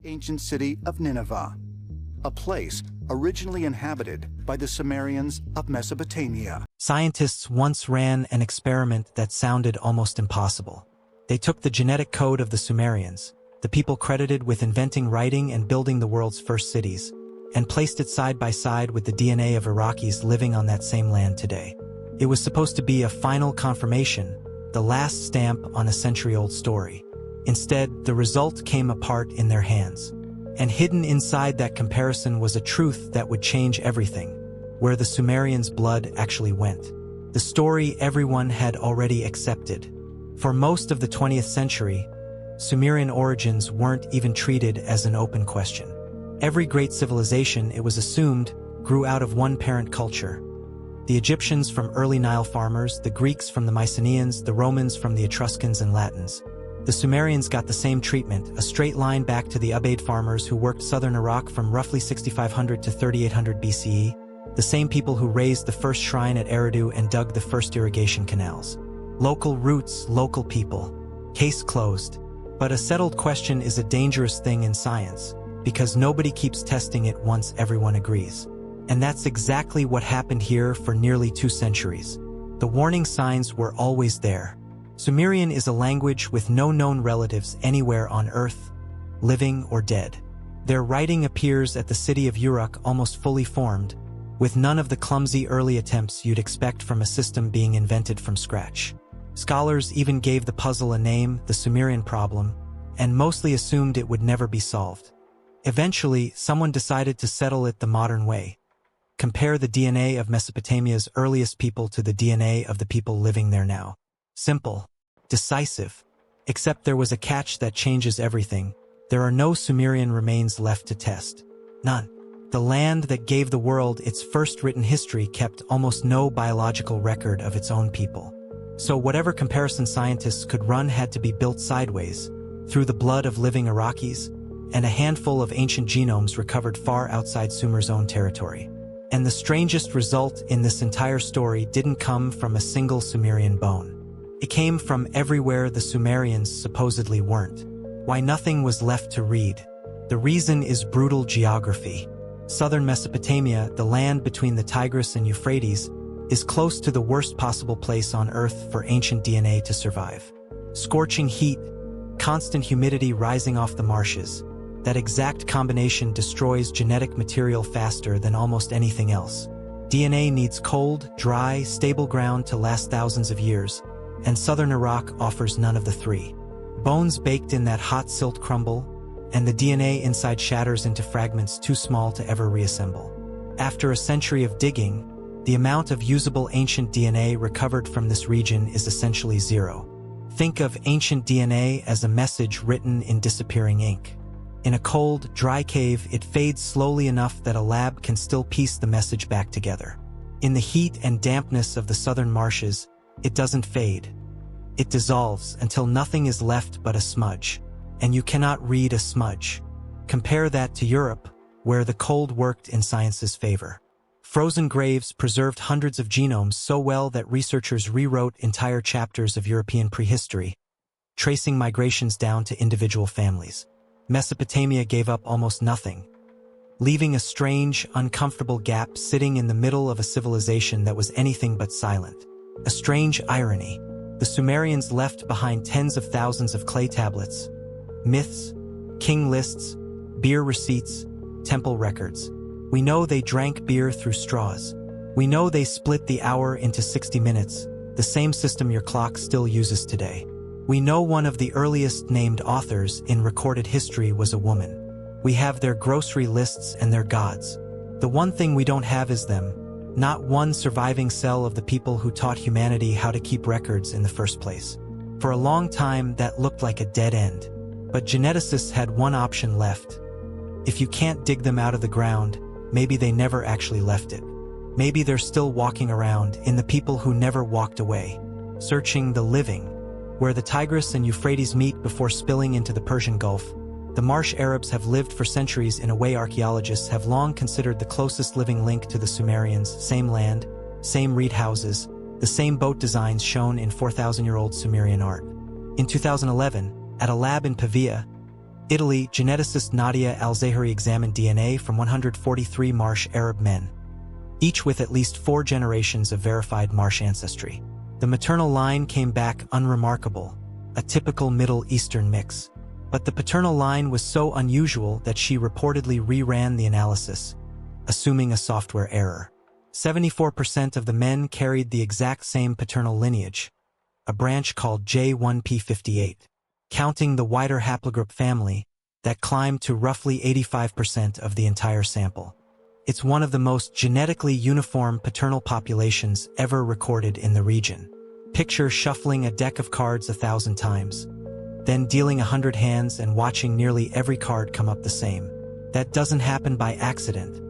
ancient city of Nineveh, a place originally inhabited by the Sumerians of Mesopotamia. Scientists once ran an experiment that sounded almost impossible. They took the genetic code of the Sumerians, the people credited with inventing writing and building the world's first cities, and placed it side by side with the DNA of Iraqis living on that same land today. It was supposed to be a final confirmation, the last stamp on a century-old story. Instead, the result came apart in their hands. And hidden inside that comparison was a truth that would change everything, where the Sumerians' blood actually went. The story everyone had already accepted. For most of the 20th century, Sumerian origins weren't even treated as an open question. Every great civilization, it was assumed, grew out of one parent culture. The Egyptians from early Nile farmers, the Greeks from the Mycenaeans, the Romans from the Etruscans and Latins. The Sumerians got the same treatment, a straight line back to the Ubaid farmers who worked southern Iraq from roughly 6500 to 3800 BCE, the same people who raised the first shrine at Eridu and dug the first irrigation canals. Local roots, local people. Case closed. But a settled question is a dangerous thing in science, because nobody keeps testing it once everyone agrees. And that's exactly what happened here for nearly 2 centuries. The warning signs were always there. Sumerian is a language with no known relatives anywhere on Earth, living or dead. Their writing appears at the city of Uruk almost fully formed, with none of the clumsy early attempts you'd expect from a system being invented from scratch. Scholars even gave the puzzle a name, the Sumerian problem, and mostly assumed it would never be solved. Eventually, someone decided to settle it the modern way. Compare the DNA of Mesopotamia's earliest people to the DNA of the people living there now. Simple, decisive, except there was a catch that changes everything. There are no Sumerian remains left to test. None. The land that gave the world its first written history kept almost no biological record of its own people. So whatever comparison scientists could run had to be built sideways, through the blood of living Iraqis, and a handful of ancient genomes recovered far outside Sumer's own territory. And the strangest result in this entire story didn't come from a single Sumerian bone. It came from everywhere the Sumerians supposedly weren't. Why nothing was left to read? The reason is brutal geography. Southern Mesopotamia, the land between the Tigris and Euphrates, is close to the worst possible place on Earth for ancient DNA to survive. Scorching heat, constant humidity rising off the marshes. That exact combination destroys genetic material faster than almost anything else. DNA needs cold, dry, stable ground to last thousands of years, and southern Iraq offers none of the three. Bones baked in that hot silt crumble, and the DNA inside shatters into fragments too small to ever reassemble. After a century of digging, the amount of usable ancient DNA recovered from this region is essentially zero. Think of ancient DNA as a message written in disappearing ink. In a cold, dry cave, it fades slowly enough that a lab can still piece the message back together. In the heat and dampness of the southern marshes, it doesn't fade. It dissolves until nothing is left but a smudge. And you cannot read a smudge. Compare that to Europe, where the cold worked in science's favor. Frozen graves preserved hundreds of genomes so well that researchers rewrote entire chapters of European prehistory, tracing migrations down to individual families. Mesopotamia gave up almost nothing, leaving a strange, uncomfortable gap sitting in the middle of a civilization that was anything but silent. A strange irony. The Sumerians left behind tens of thousands of clay tablets, myths, king lists, beer receipts, temple records. We know they drank beer through straws. We know they split the hour into 60 minutes, the same system your clock still uses today. We know one of the earliest named authors in recorded history was a woman. We have their grocery lists and their gods. The one thing we don't have is them. Not one surviving cell of the people who taught humanity how to keep records in the first place. For a long time, that looked like a dead end. But geneticists had one option left. If you can't dig them out of the ground, maybe they never actually left it. Maybe they're still walking around in the people who never walked away, searching the living. Where the Tigris and Euphrates meet before spilling into the Persian Gulf, the marsh Arabs have lived for centuries in a way archaeologists have long considered the closest living link to the Sumerians. Same land, same reed houses, the same boat designs shown in 4,000-year-old Sumerian art. In 2011, at a lab in Pavia, Italy, geneticist Nadia Al-Zahari examined DNA from 143 Marsh Arab men, each with at least 4 generations of verified Marsh ancestry. The maternal line came back unremarkable, a typical Middle Eastern mix. But the paternal line was so unusual that she reportedly reran the analysis, assuming a software error. 74% of the men carried the exact same paternal lineage, a branch called J1P58, counting the wider haplogroup family that climbed to roughly 85% of the entire sample. It's one of the most genetically uniform paternal populations ever recorded in the region. Picture shuffling a deck of cards 1,000 times, then dealing 100 hands and watching nearly every card come up the same. That doesn't happen by accident.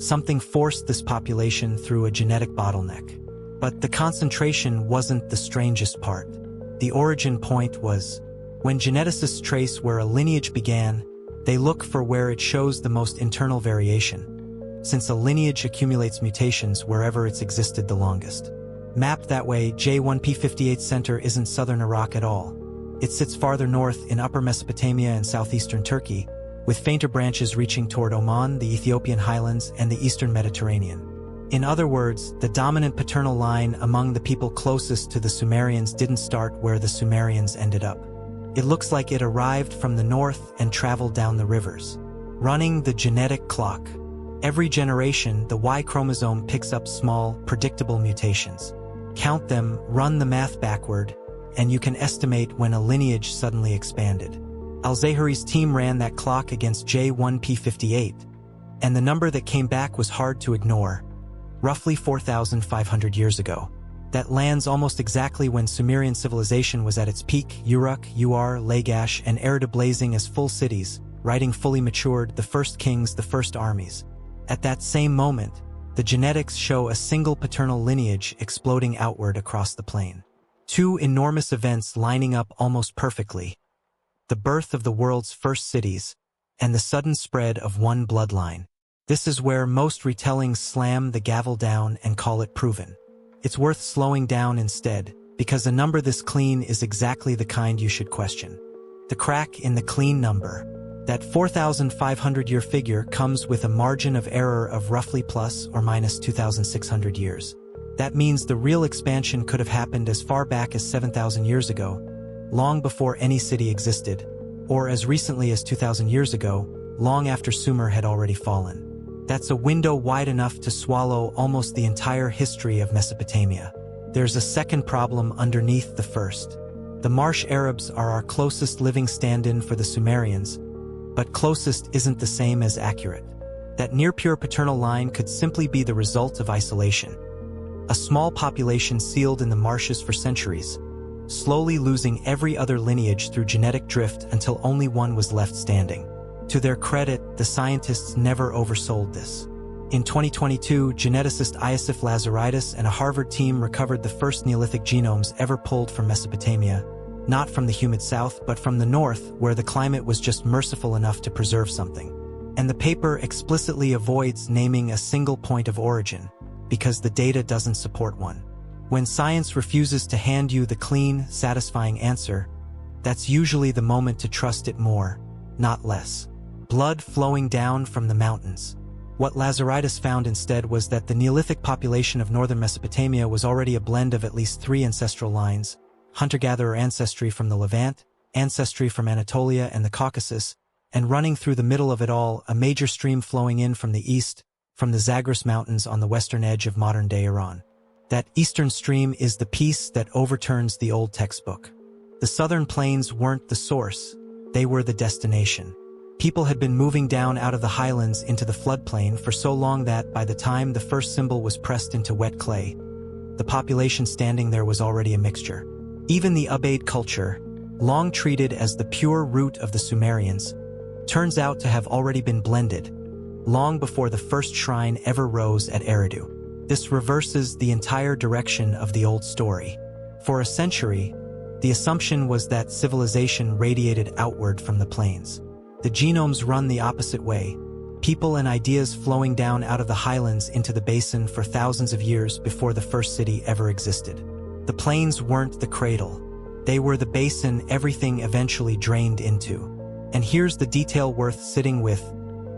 Something forced this population through a genetic bottleneck. But the concentration wasn't the strangest part. The origin point was, when geneticists trace where a lineage began, they look for where it shows the most internal variation, since a lineage accumulates mutations wherever it's existed the longest. Mapped that way, J1P58's center isn't southern Iraq at all. It sits farther north in upper Mesopotamia and southeastern Turkey, with fainter branches reaching toward Oman, the Ethiopian highlands, and the eastern Mediterranean. In other words, the dominant paternal line among the people closest to the Sumerians didn't start where the Sumerians ended up. It looks like it arrived from the north and traveled down the rivers, running the genetic clock. Every generation, the Y chromosome picks up small, predictable mutations. Count them, run the math backward, and you can estimate when a lineage suddenly expanded. Al-Zahari's team ran that clock against J1P58, and the number that came back was hard to ignore. Roughly 4,500 years ago. That lands almost exactly when Sumerian civilization was at its peak. Uruk, Ur, Lagash, and Eridu blazing as full cities, writing fully matured, the first kings, the first armies. At that same moment, the genetics show a single paternal lineage exploding outward across the plain. 2 enormous events lining up almost perfectly. The birth of the world's first cities, and the sudden spread of one bloodline. This is where most retellings slam the gavel down and call it proven. It's worth slowing down instead, because a number this clean is exactly the kind you should question. The crack in the clean number. That 4,500-year figure comes with a margin of error of roughly plus or minus 2,600 years. That means the real expansion could have happened as far back as 7,000 years ago, long before any city existed, or as recently as 2,000 years ago, long after Sumer had already fallen. That's a window wide enough to swallow almost the entire history of Mesopotamia. There's a second problem underneath the first. The Marsh Arabs are our closest living stand-in for the Sumerians, but closest isn't the same as accurate. That near-pure paternal line could simply be the result of isolation. A small population sealed in the marshes for centuries, slowly losing every other lineage through genetic drift until only one was left standing. To their credit, the scientists never oversold this. In 2022, geneticist Iosif Lazaridis and a Harvard team recovered the first Neolithic genomes ever pulled from Mesopotamia, not from the humid south, but from the north, where the climate was just merciful enough to preserve something. And the paper explicitly avoids naming a single point of origin, because the data doesn't support one. When science refuses to hand you the clean, satisfying answer, that's usually the moment to trust it more, not less. Blood flowing down from the mountains. What Lazaridis found instead was that the Neolithic population of northern Mesopotamia was already a blend of at least 3 ancestral lines: hunter-gatherer ancestry from the Levant, ancestry from Anatolia and the Caucasus, and running through the middle of it all, a major stream flowing in from the east, from the Zagros Mountains on the western edge of modern-day Iran. That eastern stream is the piece that overturns the old textbook. The southern plains weren't the source, they were the destination. People had been moving down out of the highlands into the floodplain for so long that, by the time the first symbol was pressed into wet clay, the population standing there was already a mixture. Even the Ubaid culture, long treated as the pure root of the Sumerians, turns out to have already been blended, long before the first shrine ever rose at Eridu. This reverses the entire direction of the old story. For a century, the assumption was that civilization radiated outward from the plains. The genomes run the opposite way, people and ideas flowing down out of the highlands into the basin for thousands of years before the first city ever existed. The plains weren't the cradle. They were the basin everything eventually drained into. And here's the detail worth sitting with.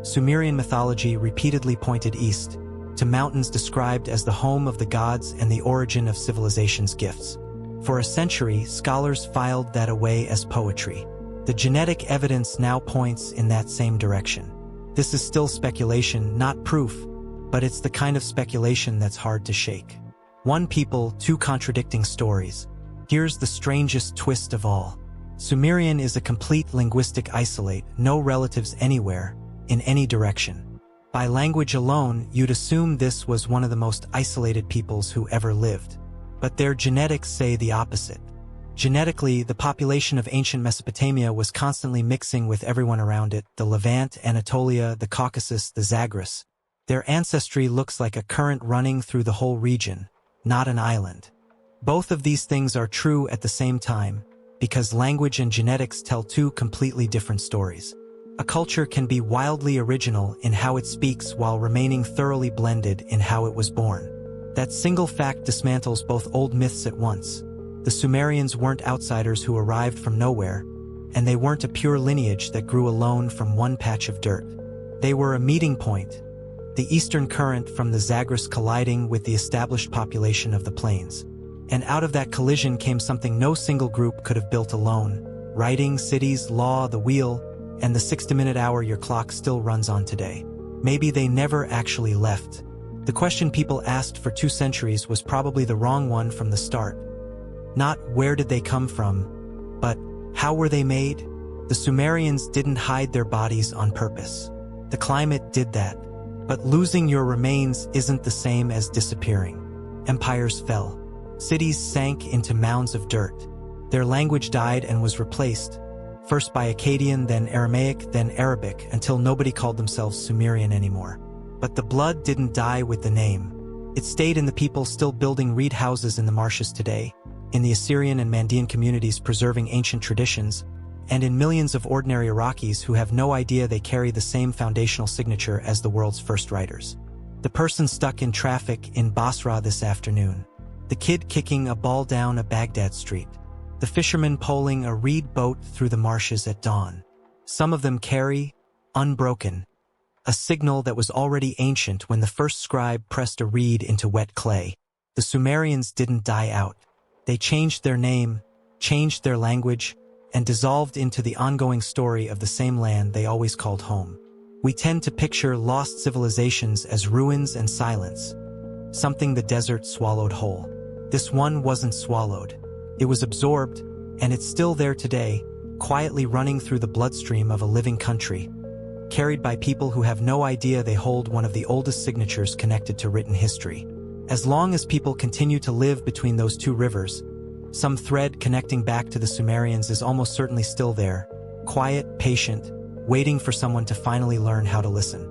Sumerian mythology repeatedly pointed east, to mountains described as the home of the gods and the origin of civilization's gifts. For a century, scholars filed that away as poetry. The genetic evidence now points in that same direction. This is still speculation, not proof, but it's the kind of speculation that's hard to shake. One people, two contradicting stories. Here's the strangest twist of all. Sumerian is a complete linguistic isolate, no relatives anywhere, in any direction. By language alone, you'd assume this was one of the most isolated peoples who ever lived. But their genetics say the opposite. Genetically, the population of ancient Mesopotamia was constantly mixing with everyone around it, the Levant, Anatolia, the Caucasus, the Zagros. Their ancestry looks like a current running through the whole region, not an island. Both of these things are true at the same time, because language and genetics tell two completely different stories. A culture can be wildly original in how it speaks while remaining thoroughly blended in how it was born. That single fact dismantles both old myths at once. The Sumerians weren't outsiders who arrived from nowhere, and they weren't a pure lineage that grew alone from one patch of dirt. They were a meeting point, the eastern current from the Zagros colliding with the established population of the plains. And out of that collision came something no single group could have built alone: writing, cities, law, the wheel, and the 60-minute hour your clock still runs on today. Maybe they never actually left. The question people asked for 2 centuries was probably the wrong one from the start. Not where did they come from, but how were they made? The Sumerians didn't hide their bodies on purpose. The climate did that. But losing your remains isn't the same as disappearing. Empires fell. Cities sank into mounds of dirt. Their language died and was replaced, first by Akkadian, then Aramaic, then Arabic, until nobody called themselves Sumerian anymore. But the blood didn't die with the name. It stayed in the people still building reed houses in the marshes today, in the Assyrian and Mandean communities preserving ancient traditions, and in millions of ordinary Iraqis who have no idea they carry the same foundational signature as the world's first writers. The person stuck in traffic in Basra this afternoon. The kid kicking a ball down a Baghdad street. The fisherman poling a reed boat through the marshes at dawn. Some of them carry, unbroken, a signal that was already ancient when the first scribe pressed a reed into wet clay. The Sumerians didn't die out. They changed their name, changed their language, and dissolved into the ongoing story of the same land they always called home. We tend to picture lost civilizations as ruins and silence, something the desert swallowed whole. This one wasn't swallowed. It was absorbed, and it's still there today, quietly running through the bloodstream of a living country, carried by people who have no idea they hold one of the oldest signatures connected to written history. As long as people continue to live between those two rivers, some thread connecting back to the Sumerians is almost certainly still there, quiet, patient, waiting for someone to finally learn how to listen.